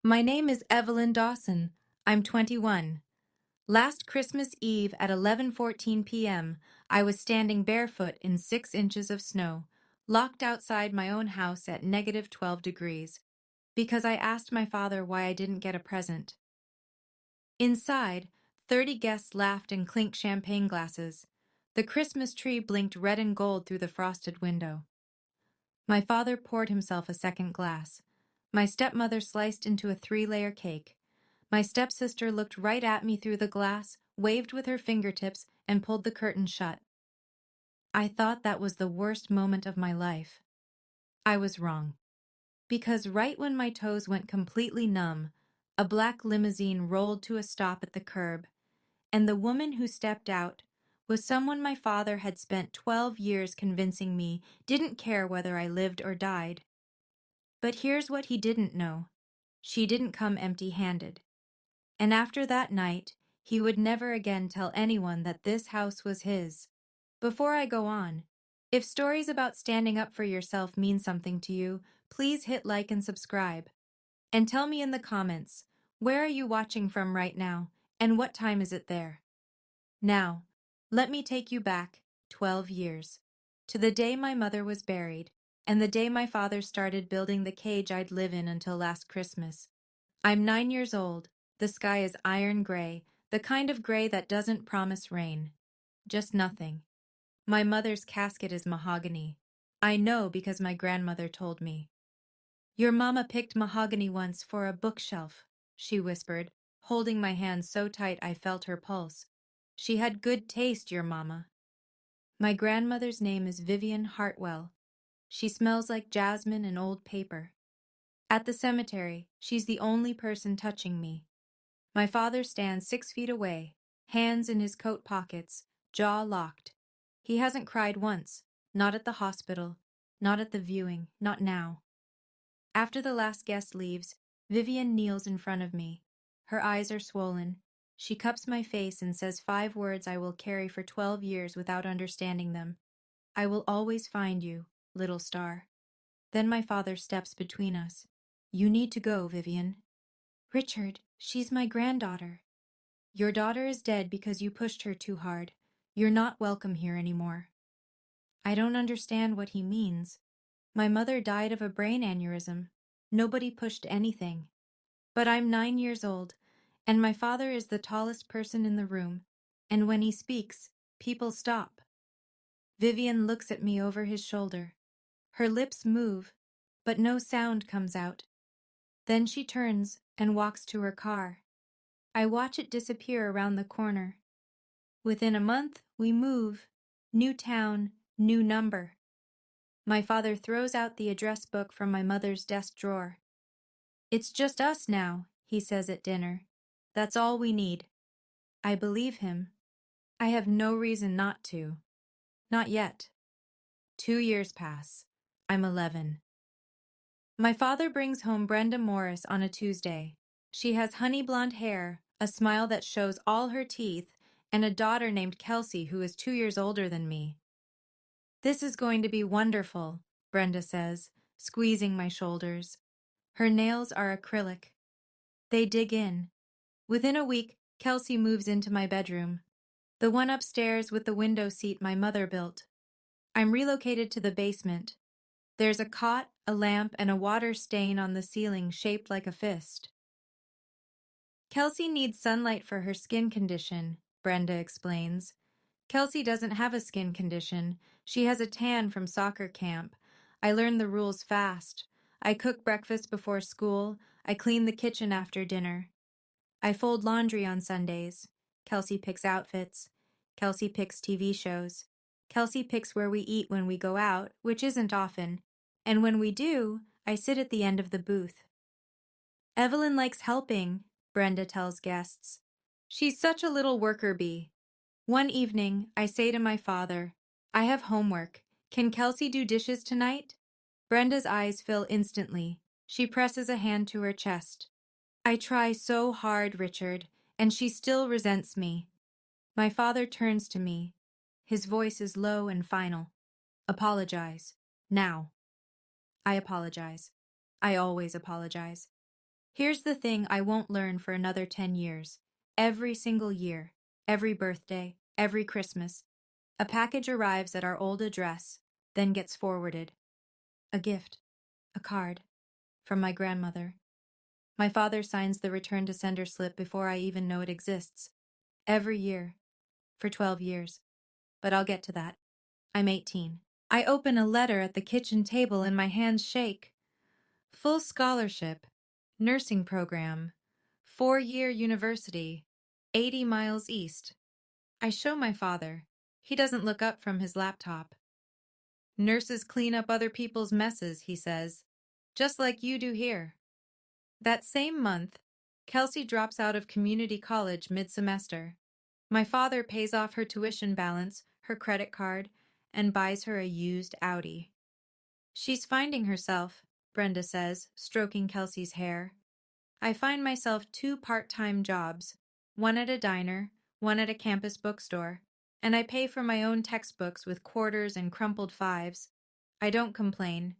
My name is Evelyn Dawson. I'm 21. Last Christmas Eve at 11:14 p.m., I was standing barefoot in 6 inches of snow, locked outside my own house at negative 12 degrees, because I asked my father why I didn't get a present. Inside, 30 guests laughed and clinked champagne glasses. The Christmas tree blinked red and gold through the frosted window. My father poured himself a second glass. My stepmother sliced into a 3-layer cake. My stepsister looked right at me through the glass, waved with her fingertips, and pulled the curtain shut. I thought that was the worst moment of my life. I was wrong. Because right when my toes went completely numb, a black limousine rolled to a stop at the curb, and the woman who stepped out was someone my father had spent 12 years convincing me didn't care whether I lived or died. But here's what he didn't know. She didn't come empty-handed. And after that night, he would never again tell anyone that this house was his. Before I go on, if stories about standing up for yourself mean something to you, please hit like and subscribe. And tell me in the comments, where are you watching from right now, and what time is it there? Now, let me take you back 12 years, to the day my mother was buried, and the day my father started building the cage I'd live in until last Christmas. I'm 9 years old. The sky is iron gray, the kind of gray that doesn't promise rain. Just nothing. My mother's casket is mahogany. I know because my grandmother told me. Your mama picked mahogany once for a bookshelf, she whispered, holding my hand so tight I felt her pulse. She had good taste, your mama. My grandmother's name is Vivian Hartwell. She smells like jasmine and old paper. At the cemetery, she's the only person touching me. My father stands 6 feet away, hands in his coat pockets, jaw locked. He hasn't cried once, not at the hospital, not at the viewing, not now. After the last guest leaves, Vivian kneels in front of me. Her eyes are swollen. She cups my face and says 5 words I will carry for 12 years without understanding them. I will always find you, little star. Then my father steps between us. You need to go, Vivian. Richard, she's my granddaughter. Your daughter is dead because you pushed her too hard. You're not welcome here anymore. I don't understand what he means. My mother died of a brain aneurysm. Nobody pushed anything. But I'm 9 years old, and my father is the tallest person in the room, and when he speaks, people stop. Vivian looks at me over his shoulder. Her lips move, but no sound comes out. Then she turns and walks to her car. I watch it disappear around the corner. Within a month, we move. New town, new number. My father throws out the address book from my mother's desk drawer. It's just us now, he says at dinner. That's all we need. I believe him. I have no reason not to. Not yet. 2 years pass. I'm 11. My father brings home Brenda Morris on a Tuesday. She has honey blonde hair, a smile that shows all her teeth, and a daughter named Kelsey who is 2 years older than me. This is going to be wonderful, Brenda says, squeezing my shoulders. Her nails are acrylic. They dig in. Within a week, Kelsey moves into my bedroom, the one upstairs with the window seat my mother built. I'm relocated to the basement. There's a cot, a lamp, and a water stain on the ceiling shaped like a fist. Kelsey needs sunlight for her skin condition, Brenda explains. Kelsey doesn't have a skin condition. She has a tan from soccer camp. I learned the rules fast. I cook breakfast before school. I clean the kitchen after dinner. I fold laundry on Sundays. Kelsey picks outfits. Kelsey picks TV shows. Kelsey picks where we eat when we go out, which isn't often. And when we do, I sit at the end of the booth. Evelyn likes helping, Brenda tells guests. She's such a little worker bee. One evening, I say to my father, I have homework. Can Kelsey do dishes tonight? Brenda's eyes fill instantly. She presses a hand to her chest. I try so hard, Richard, and she still resents me. My father turns to me. His voice is low and final. Apologize. Now. I apologize. I always apologize. Here's the thing I won't learn for another 10 years. Every single year, every birthday, every Christmas, a package arrives at our old address, then gets forwarded. A gift, a card, from my grandmother. My father signs the return to sender slip before I even know it exists. Every year, for 12 years. But I'll get to that. I'm 18. I open a letter at the kitchen table and my hands shake. Full scholarship, nursing program, 4-year university, 80 miles east. I show my father. He doesn't look up from his laptop. Nurses clean up other people's messes, he says, just like you do here. That same month, Kelsey drops out of community college mid-semester. My father pays off her tuition balance, her credit card, and buys her a used Audi. She's finding herself, Brenda says, stroking Kelsey's hair. I find myself 2 part-time jobs, one at a diner, one at a campus bookstore, and I pay for my own textbooks with quarters and crumpled fives. I don't complain.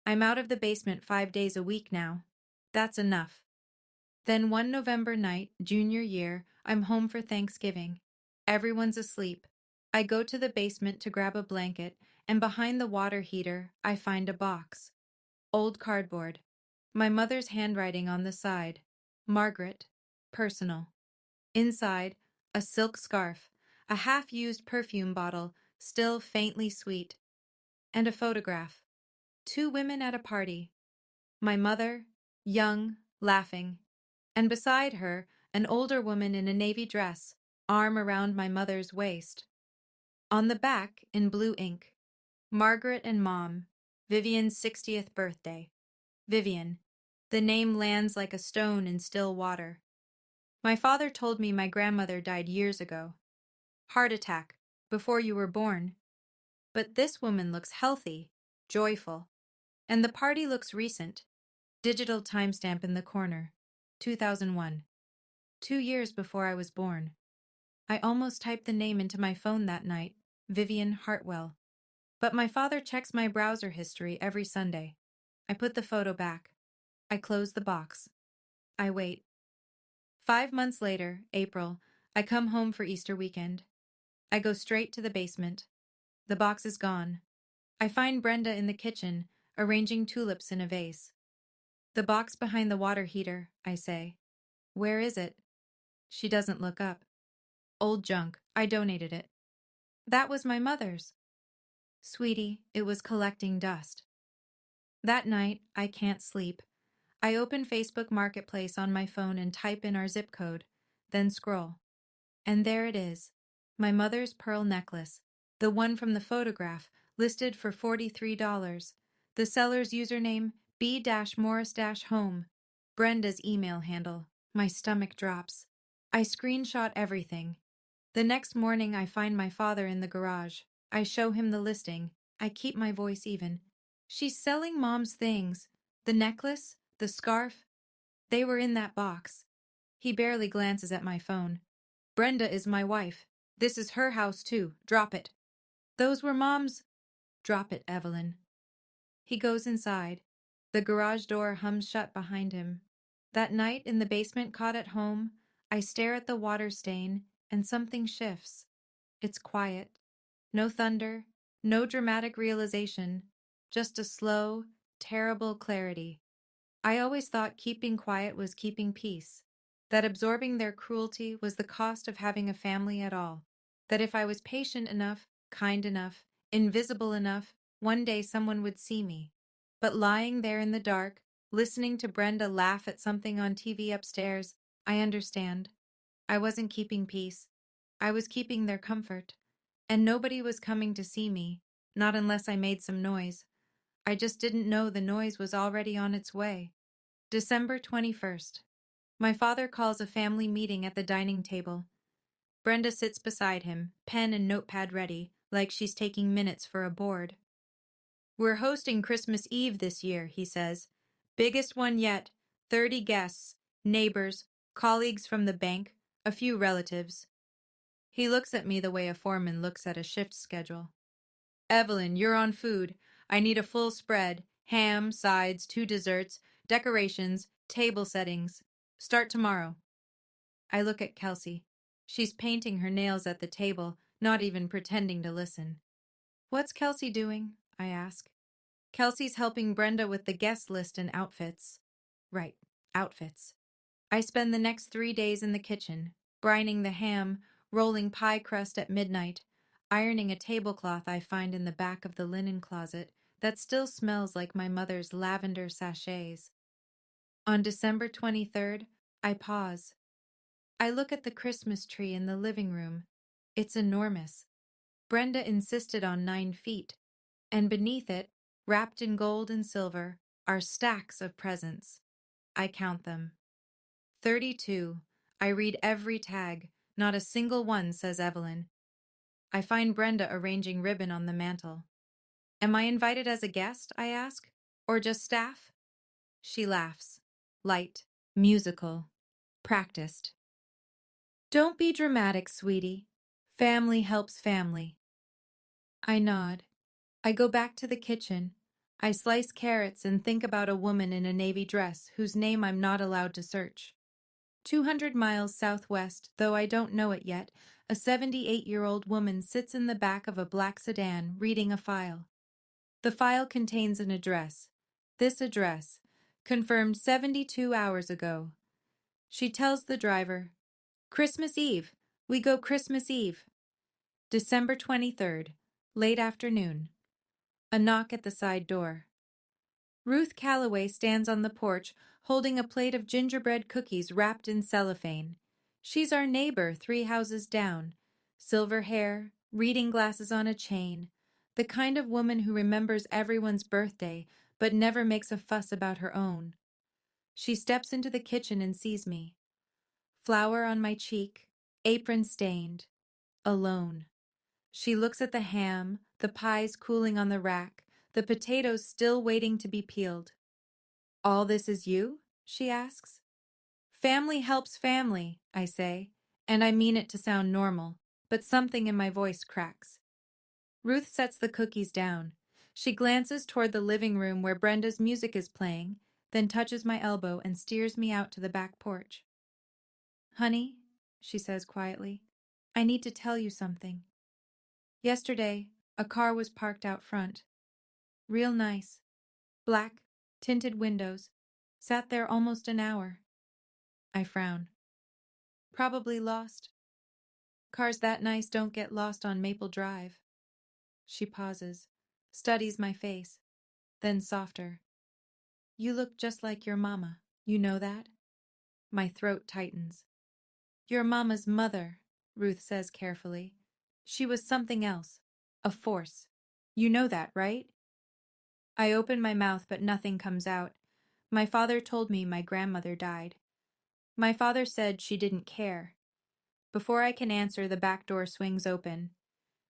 I'm out of the basement 5 days a week now. That's enough. Then one November night, junior year, I'm home for Thanksgiving. Everyone's asleep. I go to the basement to grab a blanket, and behind the water heater, I find a box. Old cardboard. My mother's handwriting on the side. Margaret. Personal. Inside, a silk scarf, a half-used perfume bottle, still faintly sweet, and a photograph. 2 women at a party. My mother, young, laughing, and beside her, an older woman in a navy dress, arm around my mother's waist. On the back, in blue ink, Margaret and Mom, Vivian's 60th birthday. Vivian. The name lands like a stone in still water. My father told me my grandmother died years ago. Heart attack, before you were born. But this woman looks healthy, joyful. And the party looks recent. Digital timestamp in the corner. 2001. 2 years before I was born. I almost typed the name into my phone that night, Vivian Hartwell. But my father checks my browser history every Sunday. I put the photo back. I close the box. I wait. 5 months later, April, I come home for Easter weekend. I go straight to the basement. The box is gone. I find Brenda in the kitchen, arranging tulips in a vase. The box behind the water heater, I say. Where is it? She doesn't look up. Old junk. I donated it. That was my mother's. Sweetie, it was collecting dust. That night, I can't sleep. I open Facebook Marketplace on my phone and type in our zip code, then scroll. And there it is, my mother's pearl necklace, the one from the photograph, listed for $43. The seller's username, B-Morris-Home. Brenda's email handle. My stomach drops. I screenshot everything. The next morning I find my father in the garage. I show him the listing. I keep my voice even. She's selling Mom's things. The necklace, the scarf, they were in that box. He barely glances at my phone. Brenda is my wife. This is her house too. Drop it. Those were Mom's. Drop it, Evelyn. He goes inside. The garage door hums shut behind him. That night in the basement caught at home, I stare at the water stain and something shifts. It's quiet. No thunder, no dramatic realization, just a slow, terrible clarity. I always thought keeping quiet was keeping peace, that absorbing their cruelty was the cost of having a family at all, that if I was patient enough, kind enough, invisible enough, one day someone would see me. But lying there in the dark, listening to Brenda laugh at something on TV upstairs, I understand. I wasn't keeping peace. I was keeping their comfort. And nobody was coming to see me, not unless I made some noise. I just didn't know the noise was already on its way. December 21st. My father calls a family meeting at the dining table. Brenda sits beside him, pen and notepad ready, like she's taking minutes for a board. We're hosting Christmas Eve this year, he says. Biggest one yet. 30 guests, neighbors, colleagues from the bank, a few relatives. He looks at me the way a foreman looks at a shift schedule. Evelyn, you're on food. I need a full spread. Ham, sides, 2 desserts, decorations, Table settings. Start tomorrow. I look at Kelsey. She's painting her nails at the table, not even pretending to listen. What's Kelsey doing? I ask. Kelsey's helping Brenda with the guest list and outfits. Right, outfits. I spend the next 3 days in the kitchen, brining the ham, rolling pie crust at midnight, ironing a tablecloth I find in the back of the linen closet that still smells like my mother's lavender sachets. On December 23rd, I pause. I look at the Christmas tree in the living room. It's enormous. Brenda insisted on 9 feet, and beneath it, wrapped in gold and silver, are stacks of presents. I count them. 32. I read every tag. Not a single one says Evelyn. I find Brenda arranging ribbon on the mantel. Am I invited as a guest, I ask, or just staff? She laughs. Light, musical, practiced. Don't be dramatic, sweetie. Family helps family. I nod. I go back to the kitchen. I slice carrots and think about a woman in a navy dress whose name I'm not allowed to search. 200 miles southwest, though I don't know it yet, a 78-year-old woman sits in the back of a black sedan reading a file. The file contains an address. This address, confirmed 72 hours ago. She tells the driver, Christmas Eve. We go Christmas Eve. December 23rd, late afternoon. A knock at the side door. Ruth Calloway stands on the porch, holding a plate of gingerbread cookies wrapped in cellophane. She's our neighbor 3 houses down. Silver hair, reading glasses on a chain. The kind of woman who remembers everyone's birthday, but never makes a fuss about her own. She steps into the kitchen and sees me. Flour on my cheek, apron stained. Alone. She looks at the ham, the pies cooling on the rack, the potatoes still waiting to be peeled. All this is you? She asks. Family helps family, I say, and I mean it to sound normal, but something in my voice cracks. Ruth sets the cookies down. She glances toward the living room where Brenda's music is playing, then touches my elbow and steers me out to the back porch. Honey, she says quietly, I need to tell you something. Yesterday, a car was parked out front. Real nice. Black, tinted windows. Sat there almost an hour. I frown. Probably lost. Cars that nice don't get lost on Maple Drive. She pauses, studies my face, then softer. You look just like your mama. You know that? My throat tightens. Your mama's mother, Ruth says carefully. She was something else. A force. You know that, right? I open my mouth, but nothing comes out. My father told me my grandmother died. My father said she didn't care. Before I can answer, the back door swings open.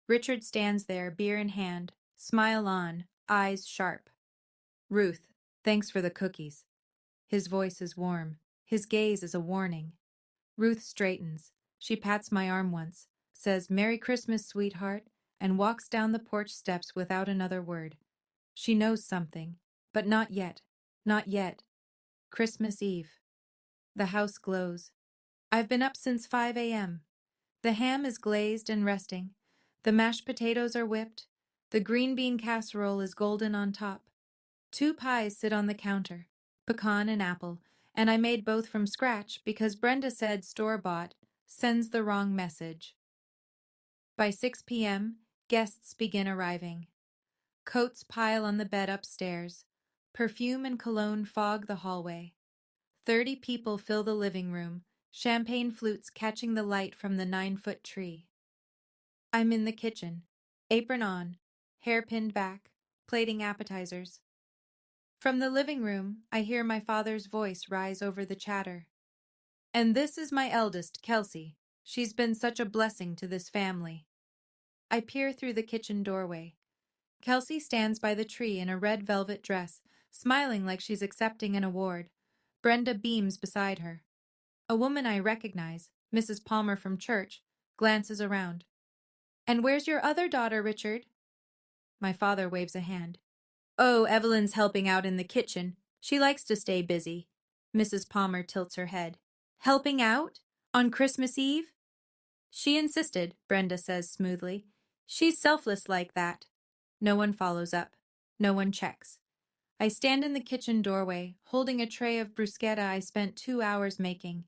Richard stands there, beer in hand, smile on, eyes sharp. Ruth, thanks for the cookies. His voice is warm. His gaze is a warning. Ruth straightens. She pats my arm once, says, Merry Christmas, sweetheart, and walks down the porch steps without another word. She knows something, but not yet. Not yet. Christmas Eve. The house glows. I've been up since 5 a.m. The ham is glazed and resting. The mashed potatoes are whipped. The green bean casserole is golden on top. 2 pies sit on the counter, pecan and apple, and I made both from scratch because Brenda said store-bought sends the wrong message. By 6 p.m., guests begin arriving. Coats pile on the bed upstairs. Perfume and cologne fog the hallway. 30 people fill the living room, champagne flutes catching the light from the 9-foot tree. I'm in the kitchen, apron on, hair pinned back, plating appetizers. From the living room, I hear my father's voice rise over the chatter. And this is my eldest, Kelsey. She's been such a blessing to this family. I peer through the kitchen doorway. Kelsey stands by the tree in a red velvet dress, smiling like she's accepting an award. Brenda beams beside her. A woman I recognize, Mrs. Palmer from church, glances around. And where's your other daughter, Richard? My father waves a hand. Oh, Evelyn's helping out in the kitchen. She likes to stay busy. Mrs. Palmer tilts her head. Helping out? On Christmas Eve? She insisted, Brenda says smoothly. She's selfless like that. No one follows up. No one checks. I stand in the kitchen doorway, holding a tray of bruschetta I spent 2 hours making.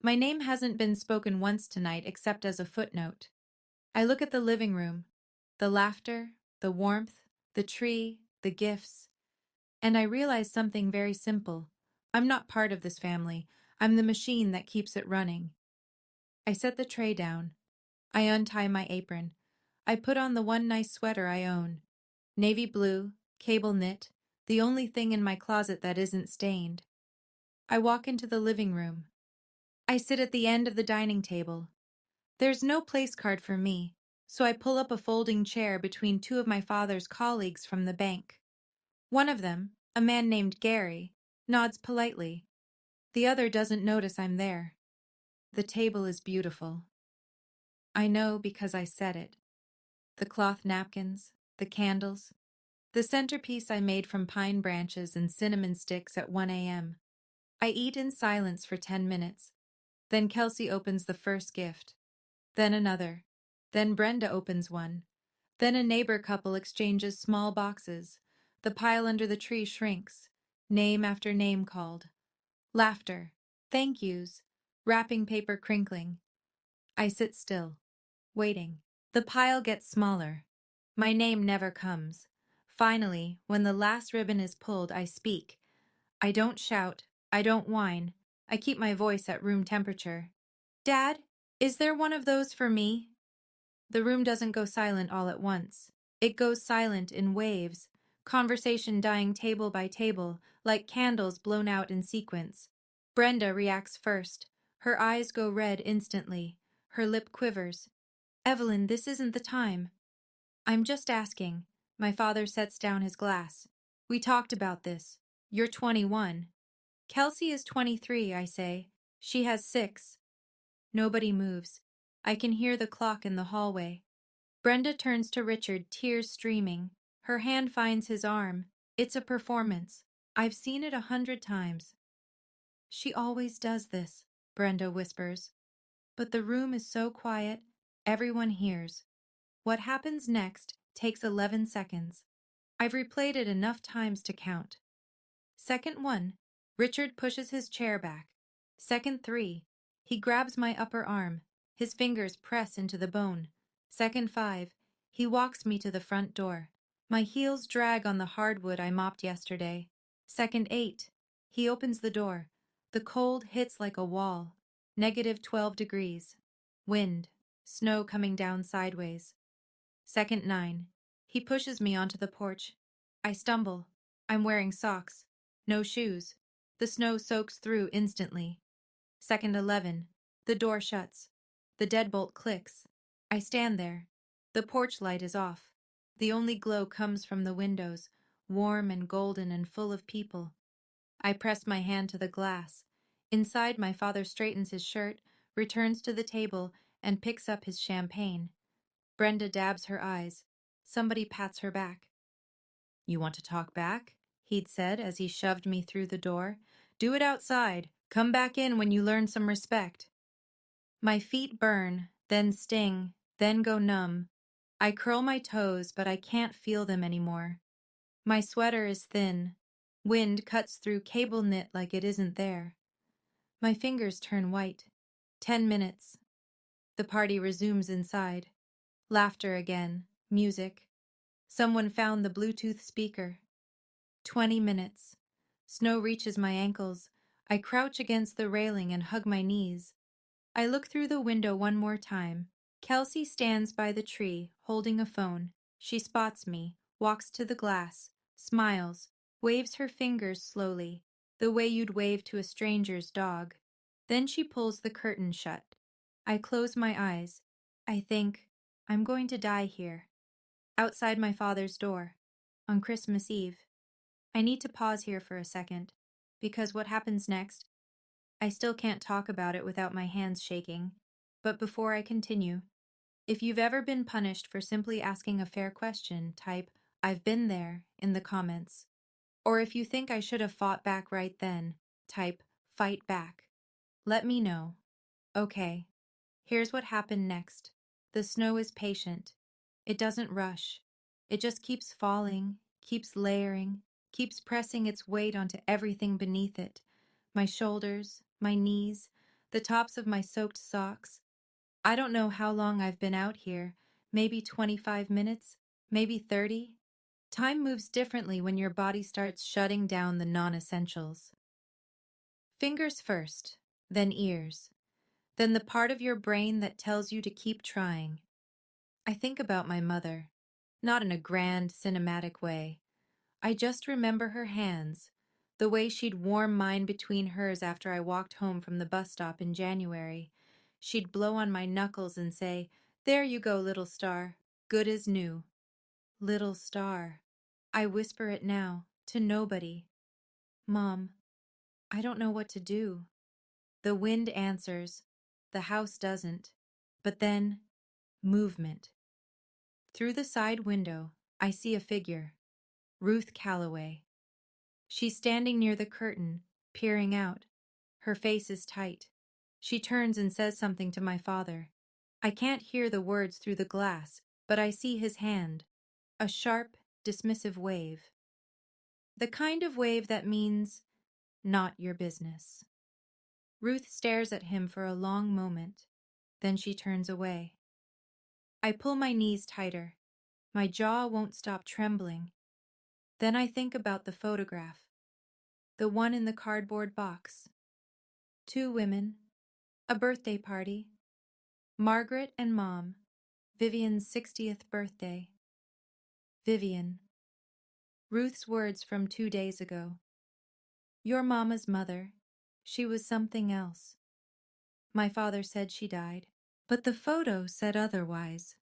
My name hasn't been spoken once tonight except as a footnote. I look at the living room. The laughter, the warmth, the tree, the gifts. And I realize something very simple. I'm not part of this family. I'm the machine that keeps it running. I set the tray down. I untie my apron. I put on the one nice sweater I own. Navy blue, cable knit, the only thing in my closet that isn't stained. I walk into the living room. I sit at the end of the dining table. There's no place card for me, so I pull up a folding chair between two of my father's colleagues from the bank. One of them, a man named Gary, nods politely. The other doesn't notice I'm there. The table is beautiful. I know because I said it. The cloth napkins, the candles, the centerpiece I made from pine branches and cinnamon sticks at 1 a.m. I eat in silence for 10 minutes. Then Kelsey opens the first gift. Then another. Then Brenda opens one. Then a neighbor couple exchanges small boxes. The pile under the tree shrinks. Name after name called. Laughter. Thank yous. Wrapping paper crinkling. I sit still, waiting. The pile gets smaller. My name never comes. Finally, when the last ribbon is pulled, I speak. I don't shout. I don't whine. I keep my voice at room temperature. Dad, is there one of those for me? The room doesn't go silent all at once. It goes silent in waves, conversation dying table by table, like candles blown out in sequence. Brenda reacts first. Her eyes go red instantly. Her lip quivers. Evelyn, this isn't the time. I'm just asking. My father sets down his glass. We talked about this. You're 21. Kelsey is 23, I say. She has 6. Nobody moves. I can hear the clock in the hallway. Brenda turns to Richard, tears streaming. Her hand finds his arm. It's a performance. I've seen it 100 times. She always does this, Brenda whispers. But the room is so quiet, everyone hears. What happens next takes 11 seconds. I've replayed it enough times to count. Second 1, Richard pushes his chair back. Second 3, he grabs my upper arm. His fingers press into the bone. Second 5, he walks me to the front door. My heels drag on the hardwood I mopped yesterday. Second 8, he opens the door. The cold hits like a wall. -12 degrees. Wind. Snow coming down sideways. Second 9, he pushes me onto the porch. I stumble. I'm wearing socks. No shoes. The snow soaks through instantly. Second 11, the door shuts. The deadbolt clicks. I stand there. The porch light is off. The only glow comes from the windows, warm and golden and full of people. I press my hand to the glass. Inside, my father straightens his shirt, returns to the table, and picks up his champagne. Brenda dabs her eyes. Somebody pats her back. You want to talk back? He'd said as he shoved me through the door. Do it outside. Come back in when you learn some respect. My feet burn, then sting, then go numb. I curl my toes, but I can't feel them anymore. My sweater is thin. Wind cuts through cable knit like it isn't there. My fingers turn white. 10 minutes. The party resumes inside. Laughter again. Music. Someone found the Bluetooth speaker. 20 minutes. Snow reaches my ankles. I crouch against the railing and hug my knees. I look through the window one more time. Kelsey stands by the tree, holding a phone. She spots me, walks to the glass, smiles, waves her fingers slowly, the way you'd wave to a stranger's dog. Then she pulls the curtain shut. I close my eyes. I think, I'm going to die here. Outside my father's door, on Christmas Eve. I need to pause here for a second, because what happens next, I still can't talk about it without my hands shaking. But before I continue, if you've ever been punished for simply asking a fair question, type, I've been there, in the comments. Or if you think I should have fought back right then, type, fight back. Let me know. Okay. Here's what happened next. The snow is patient. It doesn't rush. It just keeps falling, keeps layering, keeps pressing its weight onto everything beneath it. My shoulders, my knees, the tops of my soaked socks. I don't know how long I've been out here. Maybe 25 minutes, maybe 30. Time moves differently when your body starts shutting down the non-essentials. Fingers first, then ears, then the part of your brain that tells you to keep trying. I think about my mother, not in a grand, cinematic way. I just remember her hands, the way she'd warm mine between hers after I walked home from the bus stop in January. She'd blow on my knuckles and say, "There you go, little star, good as new." Little star. I whisper it now, to nobody. Mom, I don't know what to do. The wind answers. The house doesn't. But then, movement. Through the side window, I see a figure. Ruth Calloway. She's standing near the curtain, peering out. Her face is tight. She turns and says something to my father. I can't hear the words through the glass, but I see his hand. A sharp, dismissive wave. The kind of wave that means, not your business. Ruth stares at him for a long moment. Then she turns away. I pull my knees tighter. My jaw won't stop trembling. Then I think about the photograph. The one in the cardboard box. 2 women. A birthday party. Margaret and Mom. Vivian's 60th birthday. Vivian. Ruth's words from 2 days ago. Your mama's mother. She was something else. My father said she died. But the photo said otherwise.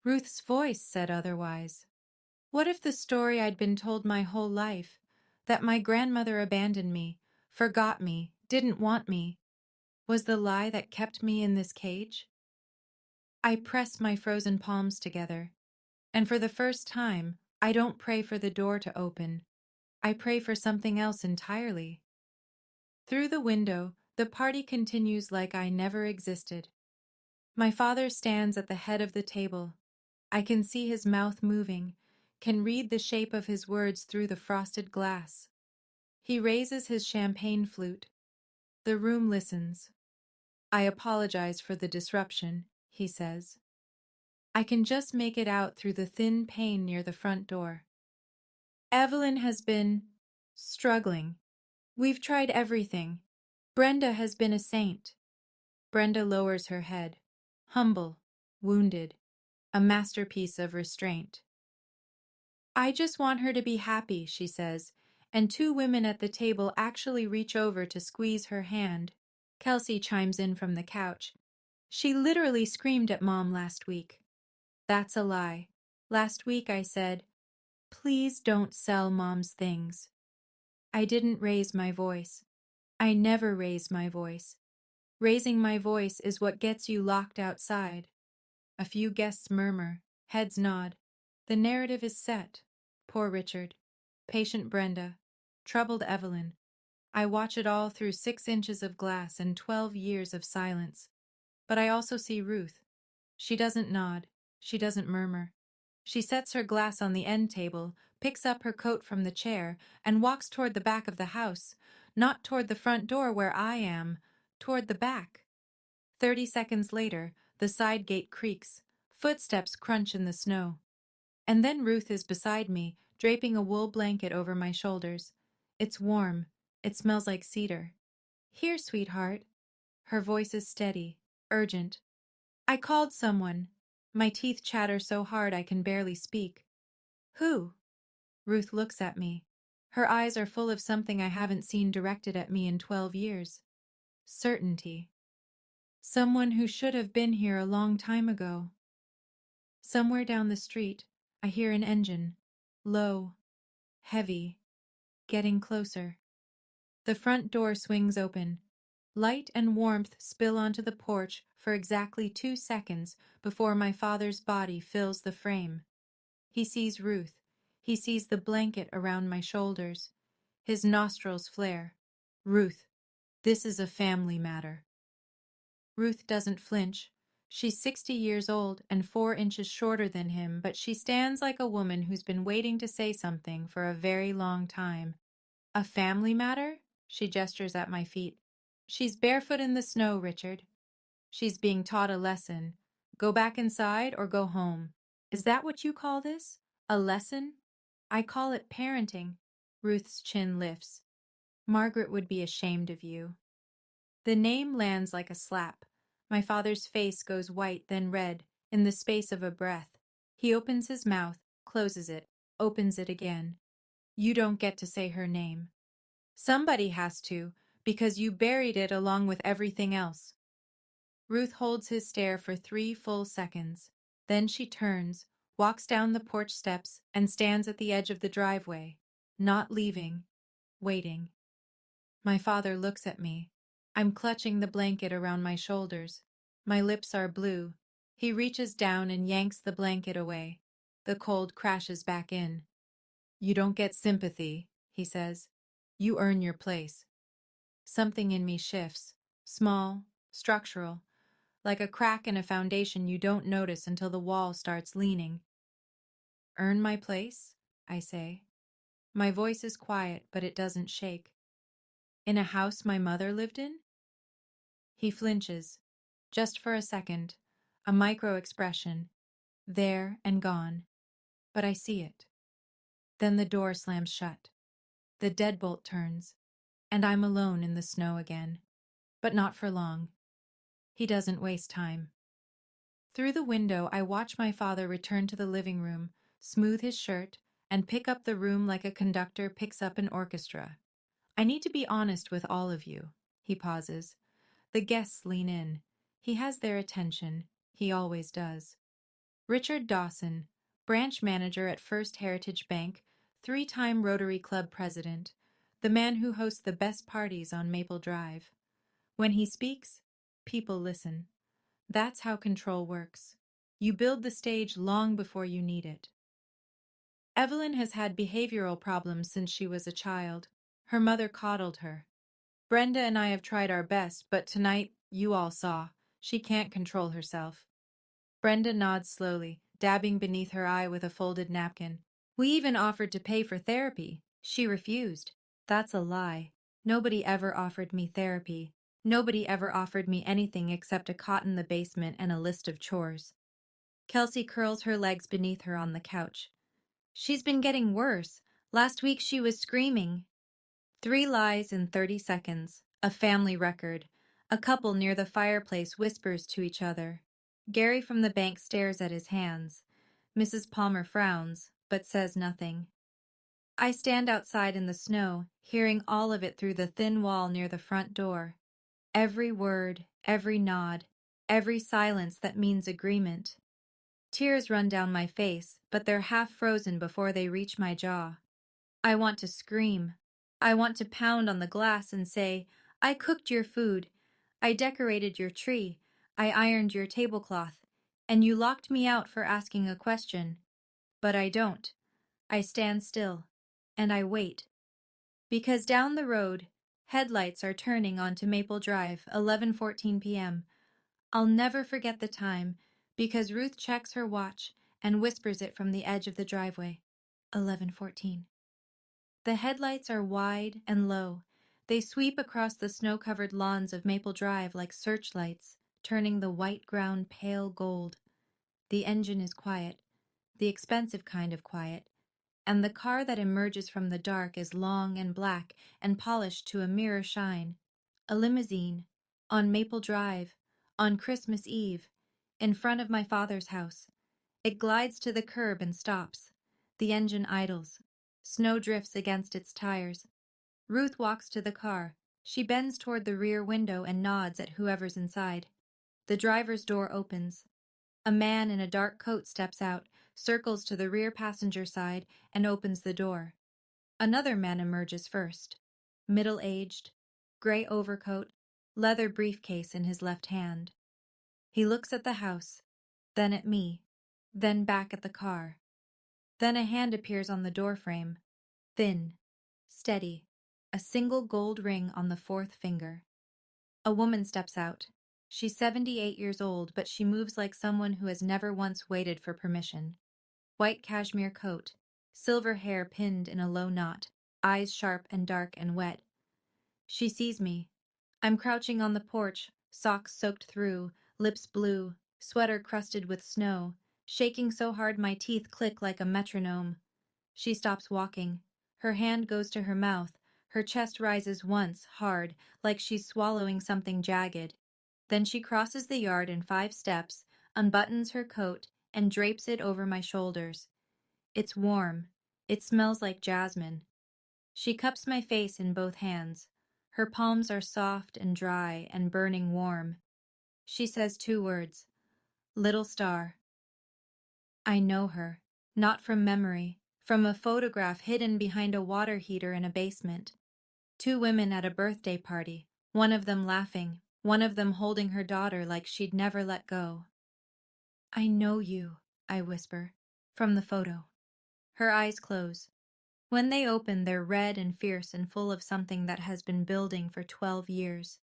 Ruth's voice said otherwise. What if the story I'd been told my whole life, that my grandmother abandoned me, forgot me, didn't want me, was the lie that kept me in this cage? I press my frozen palms together, and for the first time, I don't pray for the door to open. I pray for something else entirely. Through the window, the party continues like I never existed. My father stands at the head of the table. I can see his mouth moving, can read the shape of his words through the frosted glass. He raises his champagne flute. The room listens. I apologize for the disruption, he says. I can just make it out through the thin pane near the front door. Evelyn has been struggling. We've tried everything. Brenda has been a saint. Brenda lowers her head, humble, wounded, a masterpiece of restraint. I just want her to be happy, she says, and 2 women at the table actually reach over to squeeze her hand. Kelsey chimes in from the couch. She literally screamed at Mom last week. That's a lie. Last week I said, please don't sell Mom's things. I didn't raise my voice. I never raise my voice. Raising my voice is what gets you locked outside. A few guests murmur, heads nod. The narrative is set. Poor Richard. Patient Brenda. Troubled Evelyn. I watch it all through 6 inches of glass and 12 years of silence. But I also see Ruth. She doesn't nod. She doesn't murmur. She sets her glass on the end table, picks up her coat from the chair, and walks toward the back of the house, not toward the front door where I am, toward the back. 30 seconds later, the side gate creaks. Footsteps crunch in the snow. And then Ruth is beside me, draping a wool blanket over my shoulders. It's warm. It smells like cedar. Here, sweetheart. Her voice is steady, urgent. I called someone. My teeth chatter so hard I can barely speak. Who? Ruth looks at me. Her eyes are full of something I haven't seen directed at me in 12 years. Certainty. Someone who should have been here a long time ago. Somewhere down the street, I hear an engine. Low. Heavy. Getting closer. The front door swings open. Light and warmth spill onto the porch for exactly 2 seconds before my father's body fills the frame. He sees Ruth. He sees the blanket around my shoulders. His nostrils flare. Ruth. This is a family matter. Ruth doesn't flinch. She's 60 years old and 4 inches shorter than him, but she stands like a woman who's been waiting to say something for a very long time. A family matter? She gestures at my feet. She's barefoot in the snow, Richard. She's being taught a lesson. Go back inside or go home. Is that what you call this? A lesson? I call it parenting. Ruth's chin lifts. Margaret would be ashamed of you. The name lands like a slap. My father's face goes white, then red, in the space of a breath. He opens his mouth, closes it, opens it again. You don't get to say her name. Somebody has to, because you buried it along with everything else. Ruth holds his stare for 3 full seconds. Then she turns, walks down the porch steps, and stands at the edge of the driveway, not leaving, waiting. My father looks at me. I'm clutching the blanket around my shoulders. My lips are blue. He reaches down and yanks the blanket away. The cold crashes back in. You don't get sympathy, he says. You earn your place. Something in me shifts, small, structural, like a crack in a foundation you don't notice until the wall starts leaning. Earn my place? I say. My voice is quiet, but it doesn't shake. In a house my mother lived in? He flinches, just for a second, a micro expression, there and gone. But I see it. Then the door slams shut. The deadbolt turns, and I'm alone in the snow again. But not for long. He doesn't waste time. Through the window, I watch my father return to the living room, smooth his shirt, and pick up the room like a conductor picks up an orchestra. I need to be honest with all of you. He pauses. The guests lean in. He has their attention. He always does. Richard Dawson, branch manager at First Heritage Bank, 3-time Rotary Club president, the man who hosts the best parties on Maple Drive. When he speaks, people listen. That's how control works. You build the stage long before you need it. Evelyn has had behavioral problems since she was a child. Her mother coddled her. Brenda and I have tried our best, but tonight, you all saw, she can't control herself. Brenda nods slowly, dabbing beneath her eye with a folded napkin. We even offered to pay for therapy. She refused. That's a lie. Nobody ever offered me therapy. Nobody ever offered me anything except a cot in the basement and a list of chores. Kelsey curls her legs beneath her on the couch. She's been getting worse. Last week she was screaming. 3 lies in 30 seconds. A family record. A couple near the fireplace whispers to each other. Gary from the bank stares at his hands. Mrs. Palmer frowns, but says nothing. I stand outside in the snow, hearing all of it through the thin wall near the front door. Every word, every nod, every silence that means agreement. Tears run down my face, but they're half frozen before they reach my jaw. I want to scream. I want to pound on the glass and say, I cooked your food. I decorated your tree. I ironed your tablecloth. And you locked me out for asking a question. But I don't. I stand still. And I wait. Because down the road, headlights are turning onto Maple Drive, 11:14 p.m. I'll never forget the time, because Ruth checks her watch and whispers it from the edge of the driveway. 11:14. The headlights are wide and low. They sweep across the snow-covered lawns of Maple Drive like searchlights, turning the white ground pale gold. The engine is quiet, the expensive kind of quiet, and the car that emerges from the dark is long and black and polished to a mirror shine. A limousine, on Maple Drive, on Christmas Eve, in front of my father's house. It glides to the curb and stops. The engine idles. Snow drifts against its tires. Ruth walks to the car. She bends toward the rear window and nods at whoever's inside. The driver's door opens. A man in a dark coat steps out, circles to the rear passenger side, and opens the door. Another man emerges first. Middle-aged, gray overcoat, leather briefcase in his left hand. He looks at the house, then at me, then back at the car. Then a hand appears on the doorframe, thin, steady, a single gold ring on the 4th finger. A woman steps out. She's 78 years old, but she moves like someone who has never once waited for permission. White cashmere coat, silver hair pinned in a low knot, eyes sharp and dark and wet. She sees me. I'm crouching on the porch, socks soaked through, lips blue, sweater crusted with snow, shaking so hard my teeth click like a metronome. She stops walking. Her hand goes to her mouth. Her chest rises once, hard, like she's swallowing something jagged. Then she crosses the yard in 5 steps, unbuttons her coat, and drapes it over my shoulders. It's warm. It smells like jasmine. She cups my face in both hands. Her palms are soft and dry and burning warm. She says 2 words. Little star. I know her. Not from memory. From a photograph hidden behind a water heater in a basement. 2 women at a birthday party. One of them laughing. One of them holding her daughter like she'd never let go. I know you, I whisper. From the photo. Her eyes close. When they open, they're red and fierce and full of something that has been building for 12 years.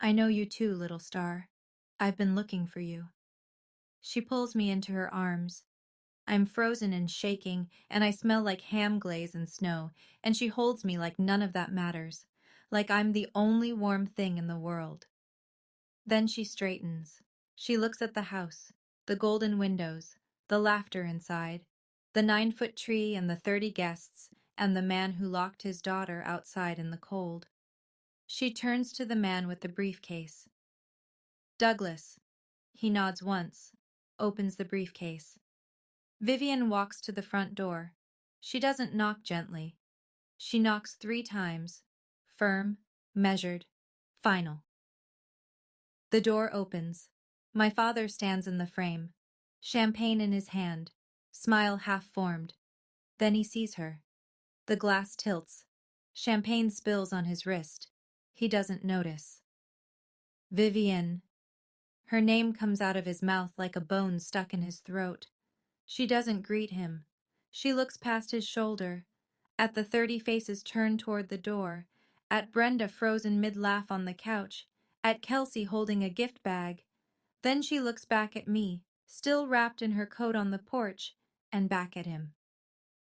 I know you too, little star. I've been looking for you. She pulls me into her arms. I'm frozen and shaking, and I smell like ham glaze and snow, and she holds me like none of that matters, like I'm the only warm thing in the world. Then she straightens. She looks at the house, the golden windows, the laughter inside, the 9-foot tree and the 30 guests, and the man who locked his daughter outside in the cold. She turns to the man with the briefcase. Douglas. He nods once, opens the briefcase. Vivian walks to the front door. She doesn't knock gently. She knocks 3 times. Firm, measured, final. The door opens. My father stands in the frame, champagne in his hand, smile half-formed. Then he sees her. The glass tilts. Champagne spills on his wrist. He doesn't notice. Vivian. Her name comes out of his mouth like a bone stuck in his throat. She doesn't greet him. She looks past his shoulder, at the 30 faces turned toward the door, at Brenda frozen mid-laugh on the couch, at Kelsey holding a gift bag. Then she looks back at me, still wrapped in her coat on the porch, and back at him.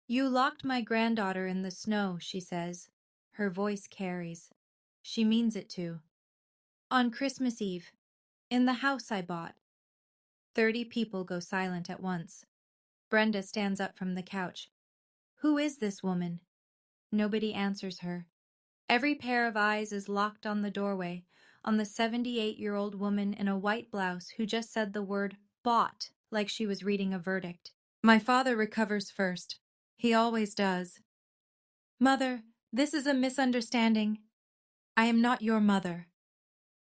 You locked my granddaughter in the snow, she says. Her voice carries. She means it to. On Christmas Eve, in the house I bought. 30 people go silent at once. Brenda stands up from the couch. Who is this woman? Nobody answers her. Every pair of eyes is locked on the doorway, on the 78-year-old woman in a white blouse who just said the word bought like she was reading a verdict. My father recovers first. He always does. Mother, this is a misunderstanding. I am not your mother.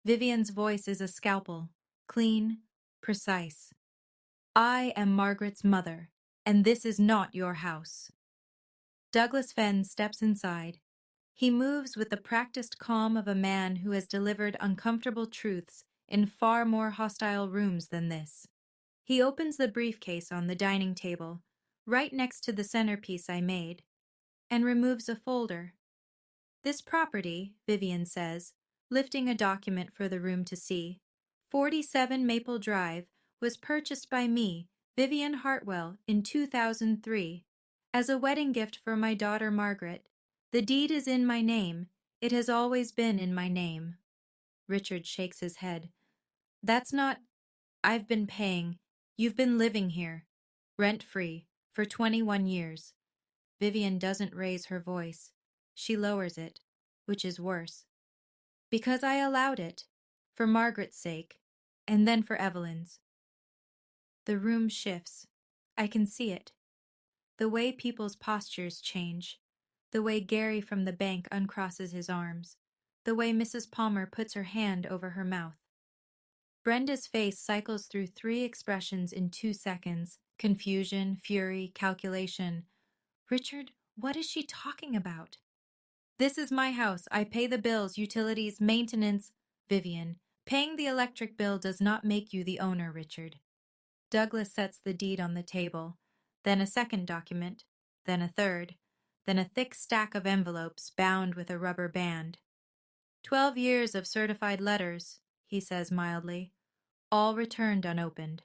Vivian's voice is a scalpel, clean, precise. I am Margaret's mother, and this is not your house. Douglas Fenn steps inside. He moves with the practiced calm of a man who has delivered uncomfortable truths in far more hostile rooms than this. He opens the briefcase on the dining table, right next to the centerpiece I made, and removes a folder. This property, Vivian says, lifting a document for the room to see, 47 Maple Drive, was purchased by me, Vivian Hartwell, in 2003, as a wedding gift for my daughter Margaret. The deed is in my name. It has always been in my name. Richard shakes his head. That's not... I've been paying. You've been living here, rent-free, for 21 years. Vivian doesn't raise her voice. She lowers it, which is worse. Because I allowed it, for Margaret's sake, and then for Evelyn's. The room shifts. I can see it. The way people's postures change. The way Gary from the bank uncrosses his arms. The way Mrs. Palmer puts her hand over her mouth. Brenda's face cycles through 3 expressions in 2 seconds. Confusion, fury, calculation. Richard, what is she talking about? This is my house. I pay the bills, utilities, maintenance. Vivian, paying the electric bill does not make you the owner, Richard. Douglas sets the deed on the table, then a second document, then a third, then a thick stack of envelopes bound with a rubber band. 12 years of certified letters, he says mildly, all returned unopened.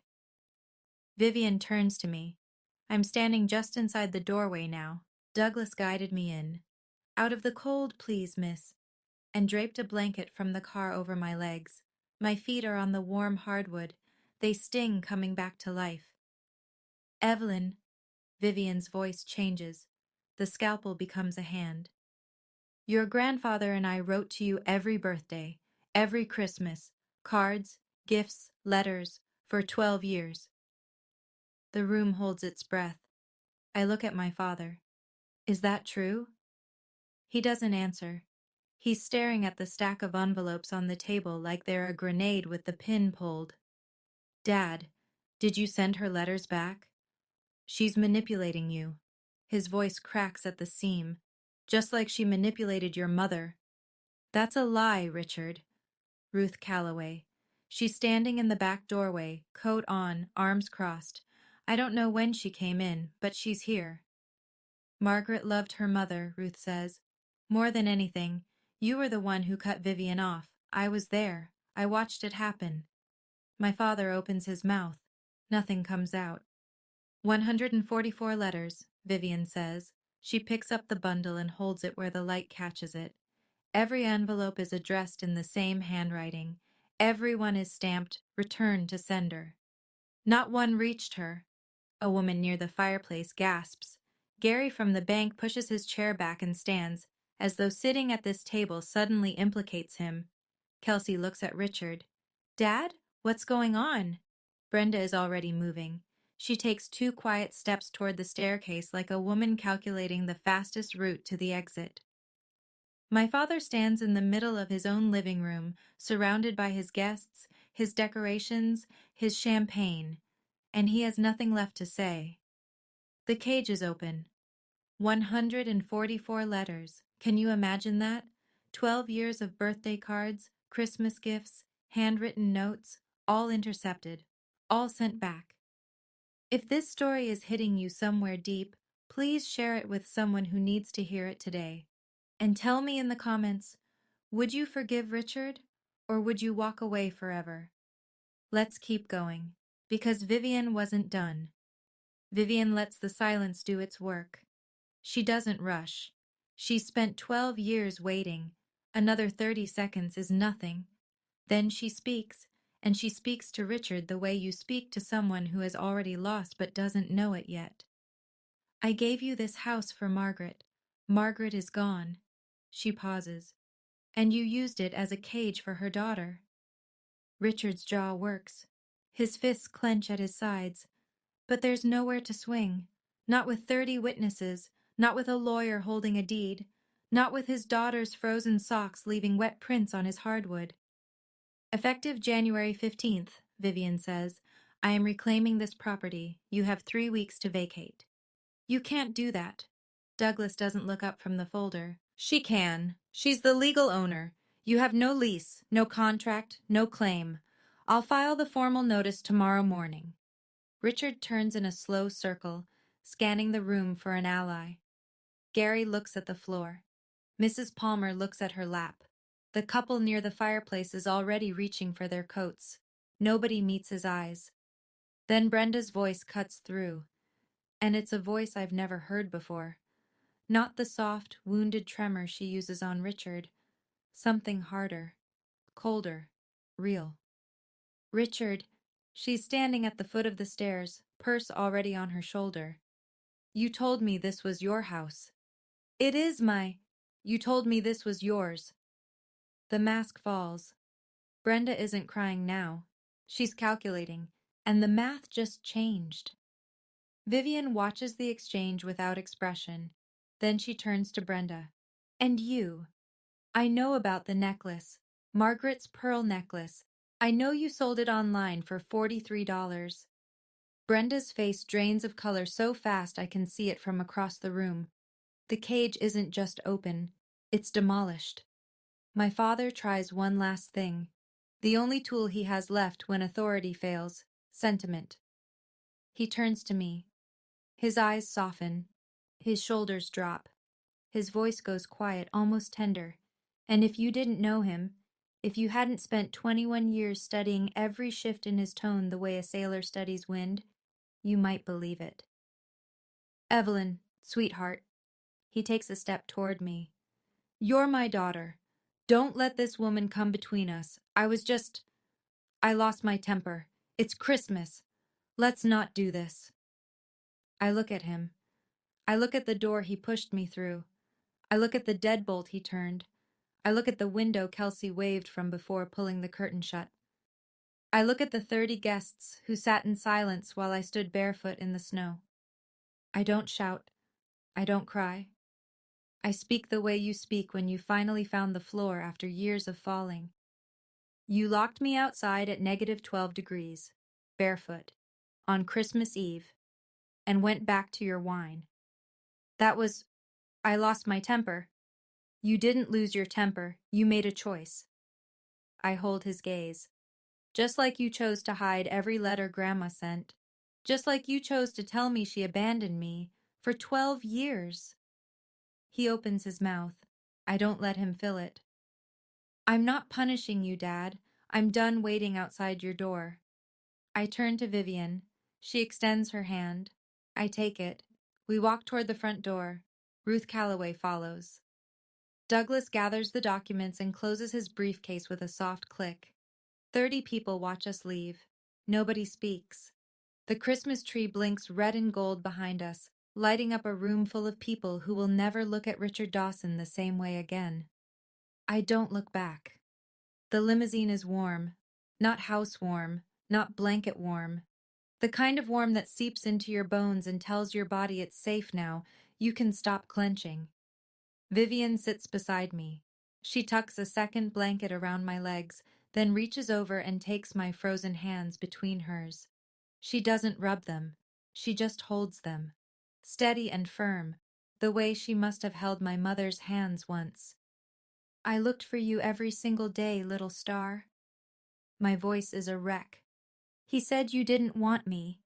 Vivian turns to me. I'm standing just inside the doorway now. Douglas guided me in. Out of the cold, please, miss, and draped a blanket from the car over my legs. My feet are on the warm hardwood. They sting coming back to life. Evelyn, Vivian's voice changes. The scalpel becomes a hand. Your grandfather and I wrote to you every birthday, every Christmas, cards, gifts, letters, for 12 years. The room holds its breath. I look at my father. Is that true? He doesn't answer. He's staring at the stack of envelopes on the table like they're a grenade with the pin pulled. Dad, did you send her letters back? She's manipulating you. His voice cracks at the seam, just like she manipulated your mother. That's a lie, Richard. Ruth Calloway. She's standing in the back doorway, coat on, arms crossed. I don't know when she came in, but she's here. Margaret loved her mother, Ruth says. More than anything, you were the one who cut Vivian off. I was there. I watched it happen. My father opens his mouth. Nothing comes out. 144 letters, Vivian says. She picks up the bundle and holds it where the light catches it. Every envelope is addressed in the same handwriting. Every one is stamped, "Return to sender." Not one reached her. A woman near the fireplace gasps. Gary from the bank pushes his chair back and stands, as though sitting at this table suddenly implicates him. Kelsey looks at Richard. Dad, what's going on? Brenda is already moving. She takes 2 quiet steps toward the staircase like a woman calculating the fastest route to the exit. My father stands in the middle of his own living room, surrounded by his guests, his decorations, his champagne, and he has nothing left to say. The cage is open. 144 letters. Can you imagine that? 12 years of birthday cards, Christmas gifts, handwritten notes, all intercepted, all sent back. If this story is hitting you somewhere deep, please share it with someone who needs to hear it today. And tell me in the comments, would you forgive Richard, or would you walk away forever? Let's keep going, because Vivian wasn't done. Vivian lets the silence do its work. She doesn't rush. She spent 12 years waiting. Another 30 seconds is nothing. Then she speaks, and she speaks to Richard the way you speak to someone who has already lost but doesn't know it yet. I gave you this house for Margaret. Margaret is gone. She pauses. And you used it as a cage for her daughter. Richard's jaw works. His fists clench at his sides. But there's nowhere to swing. Not with 30 witnesses, not with a lawyer holding a deed, not with his daughter's frozen socks leaving wet prints on his hardwood. Effective January 15th, Vivian says, I am reclaiming this property. You have 3 weeks to vacate. You can't do that. Douglas doesn't look up from the folder. She can. She's the legal owner. You have no lease, no contract, no claim. I'll file the formal notice tomorrow morning. Richard turns in a slow circle, scanning the room for an ally. Gary looks at the floor. Mrs. Palmer looks at her lap. The couple near the fireplace is already reaching for their coats. Nobody meets his eyes. Then Brenda's voice cuts through, and it's a voice I've never heard before. Not the soft, wounded tremor she uses on Richard. Something harder, colder, real. Richard, she's standing at the foot of the stairs, purse already on her shoulder. You told me this was your house. It is my. You told me this was yours. The mask falls. Brenda isn't crying now. She's calculating, and the math just changed. Vivian watches the exchange without expression. Then she turns to Brenda. And you. I know about the necklace. Margaret's pearl necklace. I know you sold it online for $43. Brenda's face drains of color so fast I can see it from across the room. The cage isn't just open. It's demolished. My father tries one last thing. The only tool he has left when authority fails. Sentiment. He turns to me. His eyes soften. His shoulders drop. His voice goes quiet, almost tender. And if you didn't know him, if you hadn't spent 21 years studying every shift in his tone the way a sailor studies wind, you might believe it. Evelyn, sweetheart. He takes a step toward me. You're my daughter. Don't let this woman come between us. I lost my temper. It's Christmas. Let's not do this. I look at him. I look at the door he pushed me through. I look at the deadbolt he turned. I look at the window Kelsey waved from before pulling the curtain shut. I look at the 30 guests who sat in silence while I stood barefoot in the snow. I don't shout. I don't cry. I speak the way you speak when you finally found the floor after years of falling. You locked me outside at -12 degrees, barefoot, on Christmas Eve, and went back to your wine. I lost my temper. You didn't lose your temper. You made a choice. I hold his gaze. Just like you chose to hide every letter Grandma sent. Just like you chose to tell me she abandoned me for 12 years. He opens his mouth. I don't let him fill it. I'm not punishing you, Dad. I'm done waiting outside your door. I turn to Vivian. She extends her hand. I take it. We walk toward the front door. Ruth Calloway follows. Douglas gathers the documents and closes his briefcase with a soft click. 30 people watch us leave. Nobody speaks. The Christmas tree blinks red and gold behind us, lighting up a room full of people who will never look at Richard Dawson the same way again. I don't look back. The limousine is warm. Not house warm, not blanket warm. The kind of warm that seeps into your bones and tells your body it's safe now, you can stop clenching. Vivian sits beside me. She tucks a second blanket around my legs, then reaches over and takes my frozen hands between hers. She doesn't rub them. She just holds them. Steady and firm, the way she must have held my mother's hands once. I looked for you every single day, little star. My voice is a wreck. He said you didn't want me.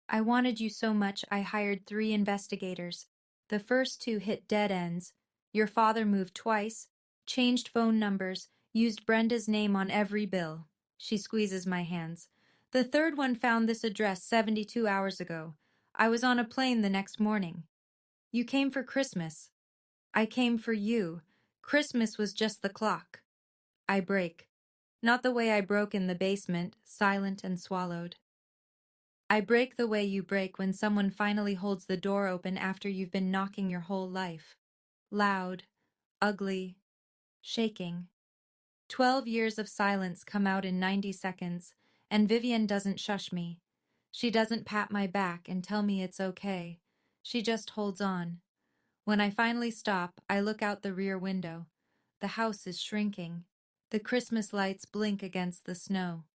I wanted you so much I hired 3 investigators. The first 2 hit dead ends. Your father moved twice, changed phone numbers, used Brenda's name on every bill. She squeezes my hands. The third one found this address 72 hours ago. I was on a plane the next morning. You came for Christmas. I came for you. Christmas was just the clock. I break. Not the way I broke in the basement, silent and swallowed. I break the way you break when someone finally holds the door open after you've been knocking your whole life. Loud, ugly, shaking. 12 years of silence come out in 90 seconds, and Vivian doesn't shush me. She doesn't pat my back and tell me it's okay. She just holds on. When I finally stop, I look out the rear window. The house is shrinking. The Christmas lights blink against the snow.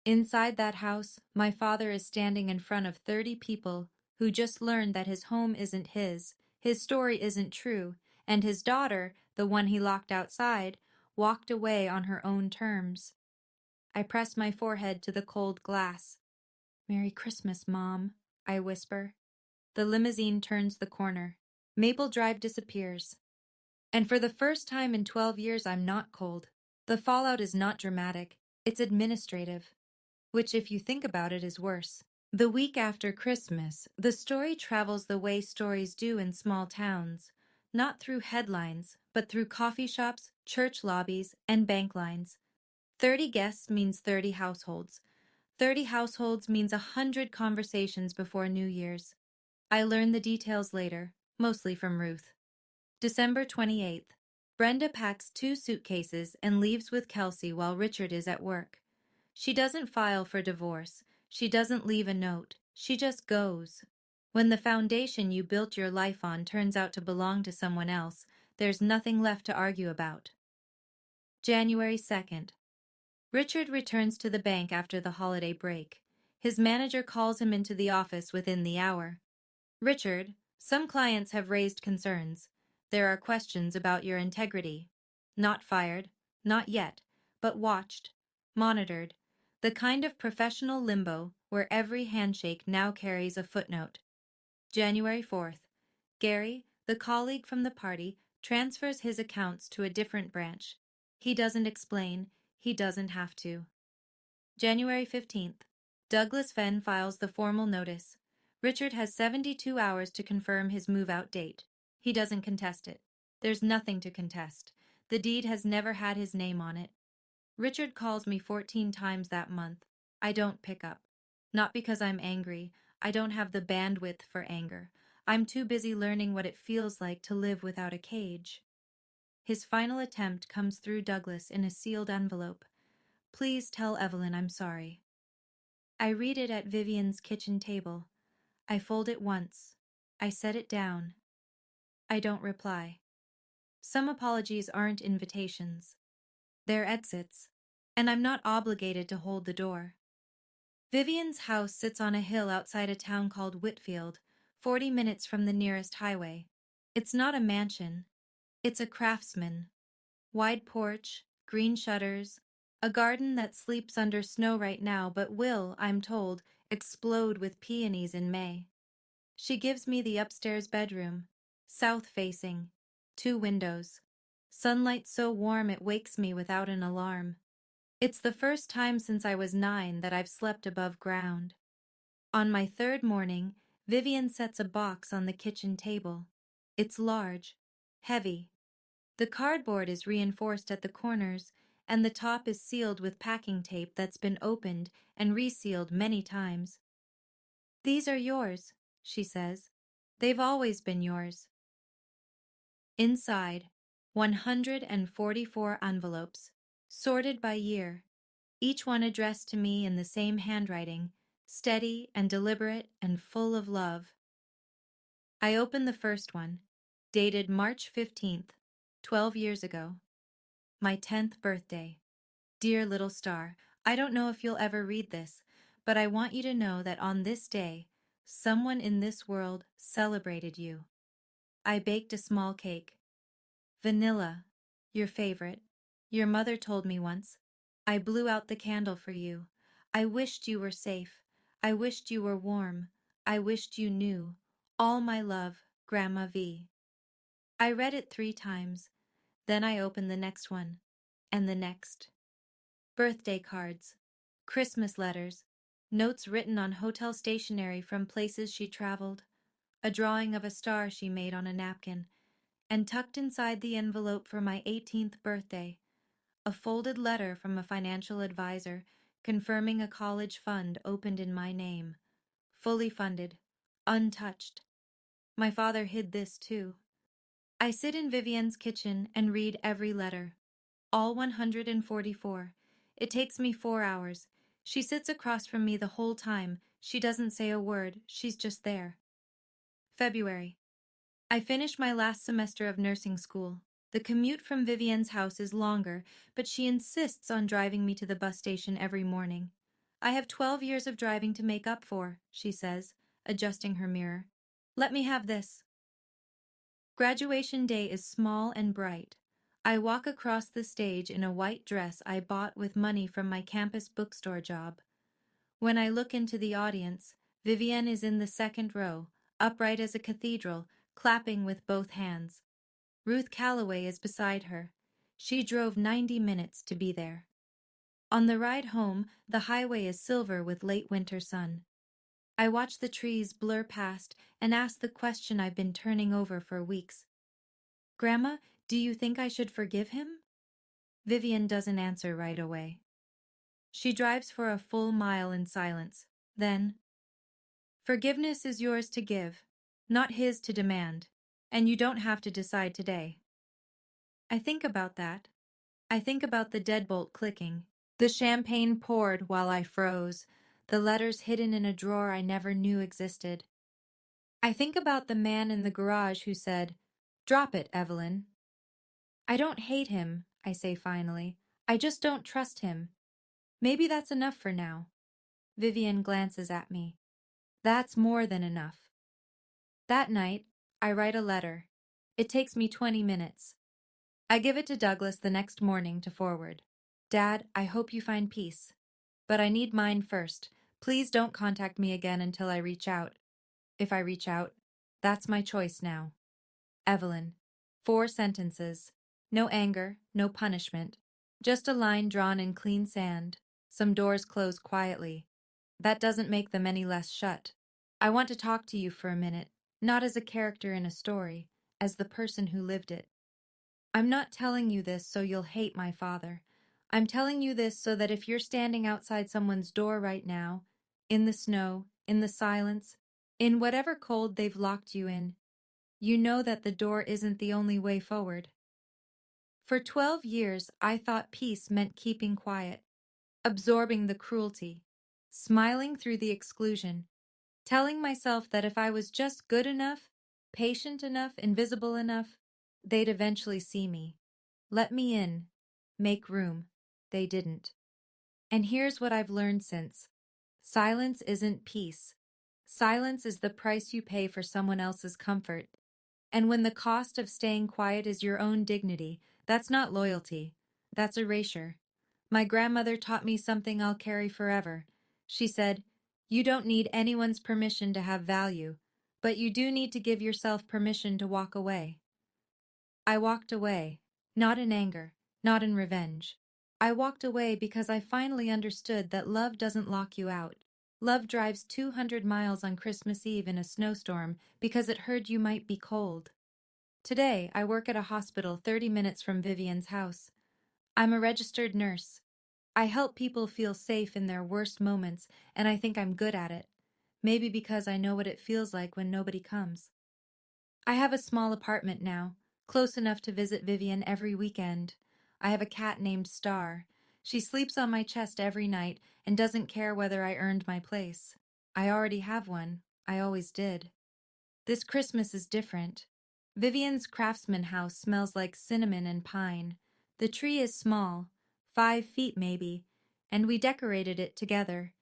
Inside that house, my father is standing in front of 30 people who just learned that his home isn't his story isn't true, and his daughter, the one he locked outside, walked away on her own terms. I press my forehead to the cold glass. Merry Christmas, Mom, I whisper. The limousine turns the corner. Maple Drive disappears. And for the first time in 12 years, I'm not cold. The fallout is not dramatic. It's administrative. Which, if you think about it, is worse. The week after Christmas, the story travels the way stories do in small towns, not through headlines, but through coffee shops, church lobbies, and bank lines. 30 guests means 30 households. 30 households means 100 conversations before New Year's. I learned the details later, mostly from Ruth. December 28th. Brenda packs 2 suitcases and leaves with Kelsey while Richard is at work. She doesn't file for divorce. She doesn't leave a note. She just goes. When the foundation you built your life on turns out to belong to someone else, there's nothing left to argue about. January 2nd. Richard returns to the bank after the holiday break. His manager calls him into the office within the hour. Richard, some clients have raised concerns. There are questions about your integrity. Not fired, not yet, but watched, monitored. The kind of professional limbo where every handshake now carries a footnote. January 4th. Gary, the colleague from the party, transfers his accounts to a different branch. He doesn't explain, he doesn't have to. January 15th. Douglas Fenn files the formal notice. Richard has 72 hours to confirm his move-out date. He doesn't contest it. There's nothing to contest. The deed has never had his name on it. Richard calls me 14 times that month. I don't pick up. Not because I'm angry. I don't have the bandwidth for anger. I'm too busy learning what it feels like to live without a cage. His final attempt comes through Douglas in a sealed envelope. Please tell Evelyn I'm sorry. I read it at Vivian's kitchen table. I fold it once. I set it down. I don't reply. Some apologies aren't invitations. They're exits, and I'm not obligated to hold the door. Vivian's house sits on a hill outside a town called Whitfield, 40 minutes from the nearest highway. It's not a mansion. It's a craftsman. Wide porch, green shutters, a garden that sleeps under snow right now but will, I'm told, explode with peonies in May. She gives me the upstairs bedroom, south-facing, 2 windows. Sunlight so warm it wakes me without an alarm. It's the first time since I was 9 that I've slept above ground. On my 3rd morning, Vivian sets a box on the kitchen table. It's large, heavy. The cardboard is reinforced at the corners, and the top is sealed with packing tape that's been opened and resealed many times. These are yours, she says. They've always been yours. Inside, 144 envelopes, sorted by year, each one addressed to me in the same handwriting, steady and deliberate and full of love. I open the first one, dated March 15th, 12 years ago. My 10th birthday. Dear little star, I don't know if you'll ever read this, but I want you to know that on this day, someone in this world celebrated you. I baked a small cake. Vanilla, your favorite. Your mother told me once. I blew out the candle for you. I wished you were safe. I wished you were warm. I wished you knew. All my love, Grandma V. I read it 3 times. Then I opened the next one, and the next. Birthday cards, Christmas letters, notes written on hotel stationery from places she traveled, a drawing of a star she made on a napkin, and tucked inside the envelope for my 18th birthday, a folded letter from a financial advisor confirming a college fund opened in my name, fully funded, untouched. My father hid this too. I sit in Vivian's kitchen and read every letter, all 144. It takes me 4 hours. She sits across from me the whole time. She doesn't say a word. She's just there. February. I finished my last semester of nursing school. The commute from Vivian's house is longer, but she insists on driving me to the bus station every morning. I have 12 years of driving to make up for, she says, adjusting her mirror. Let me have this. Graduation day is small and bright. I walk across the stage in a white dress I bought with money from my campus bookstore job. When I look into the audience, Vivian is in the 2nd row, upright as a cathedral, clapping with both hands. Ruth Calloway is beside her. She drove 90 minutes to be there. On the ride home, the highway is silver with late winter sun. I watch the trees blur past and ask the question I've been turning over for weeks. Grandma, do you think I should forgive him? Vivian doesn't answer right away. She drives for a full mile in silence. Then, forgiveness is yours to give, not his to demand, and you don't have to decide today. I think about that. I think about the deadbolt clicking, the champagne poured while I froze, the letters hidden in a drawer I never knew existed. I think about the man in the garage who said, "Drop it, Evelyn." I don't hate him, I say finally. I just don't trust him. Maybe that's enough for now. Vivian glances at me. That's more than enough. That night, I write a letter. It takes me 20 minutes. I give it to Douglas the next morning to forward. Dad, I hope you find peace. But I need mine first. Please don't contact me again until I reach out. If I reach out, that's my choice now. Evelyn. 4 sentences. No anger, no punishment. Just a line drawn in clean sand. Some doors close quietly. That doesn't make them any less shut. I want to talk to you for a minute, not as a character in a story, as the person who lived it. I'm not telling you this so you'll hate my father. I'm telling you this so that if you're standing outside someone's door right now, in the snow, in the silence, in whatever cold they've locked you in, you know that the door isn't the only way forward. For 12 years, I thought peace meant keeping quiet, absorbing the cruelty, smiling through the exclusion, telling myself that if I was just good enough, patient enough, invisible enough, they'd eventually see me. Let me in. Make room. They didn't. And here's what I've learned since. Silence isn't peace. Silence is the price you pay for someone else's comfort. And when the cost of staying quiet is your own dignity, that's not loyalty. That's erasure. My grandmother taught me something I'll carry forever. She said, "You don't need anyone's permission to have value, but you do need to give yourself permission to walk away." I walked away, not in anger, not in revenge. I walked away because I finally understood that love doesn't lock you out. Love drives 200 miles on Christmas Eve in a snowstorm because it heard you might be cold. Today, I work at a hospital 30 minutes from Vivian's house. I'm a registered nurse. I help people feel safe in their worst moments, and I think I'm good at it. Maybe because I know what it feels like when nobody comes. I have a small apartment now, close enough to visit Vivian every weekend. I have a cat named Star. She sleeps on my chest every night and doesn't care whether I earned my place. I already have one. I always did. This Christmas is different. Vivian's craftsman house smells like cinnamon and pine. The tree is small, 5 feet maybe, and we decorated it together.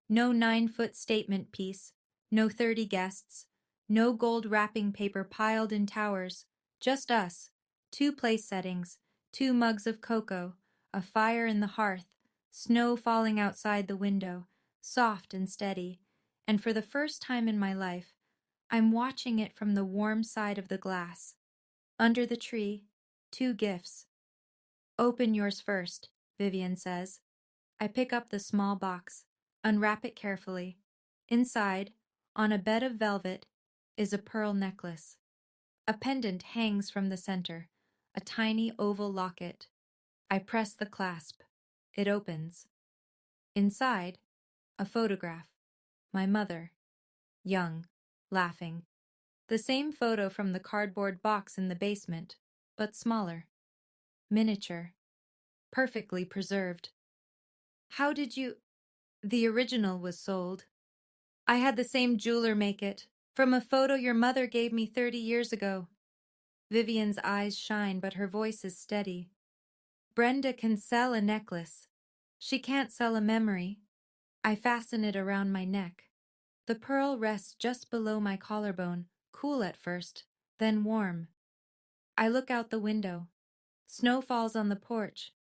No 9-foot statement piece, no 30 guests, no gold wrapping paper piled in towers, just us, 2 place settings, 2 mugs of cocoa, a fire in the hearth, snow falling outside the window, soft and steady, and for the first time in my life, I'm watching it from the warm side of the glass. Under the tree, 2 gifts. "Open yours first," Vivian says. I pick up the small box, unwrap it carefully. Inside, on a bed of velvet, is a pearl necklace. A pendant hangs from the center, a tiny oval locket. I press the clasp. It opens. Inside, a photograph. My mother, young, laughing. The same photo from the cardboard box in the basement, but smaller. Miniature. Perfectly preserved. "How did you—" "The original was sold. I had the same jeweler make it, from a photo your mother gave me 30 years ago." Vivian's eyes shine, but her voice is steady. "Brenda can sell a necklace. She can't sell a memory." I fasten it around my neck. The pearl rests just below my collarbone, cool at first, then warm. I look out the window. Snow falls on the porch,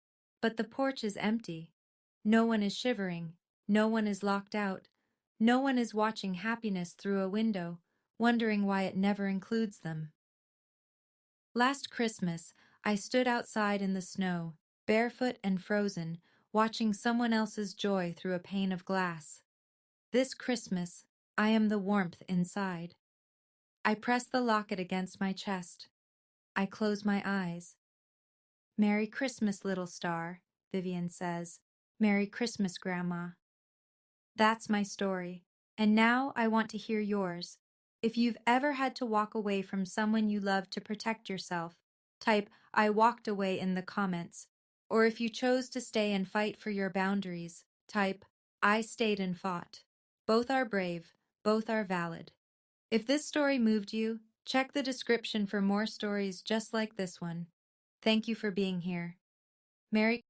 but the porch is empty. No one is shivering. No one is locked out. No one is watching happiness through a window, wondering why it never includes them. Last Christmas, I stood outside in the snow, barefoot and frozen, watching someone else's joy through a pane of glass. This Christmas, I am the warmth inside. I press the locket against my chest. I close my eyes. "Merry Christmas, little star," Vivian says. "Merry Christmas, Grandma." That's my story, and now I want to hear yours. If you've ever had to walk away from someone you love to protect yourself, type "I walked away" in the comments. Or if you chose to stay and fight for your boundaries, type "I stayed and fought." Both are brave, both are valid. If this story moved you, check the description for more stories just like this one. Thank you for being here. Merry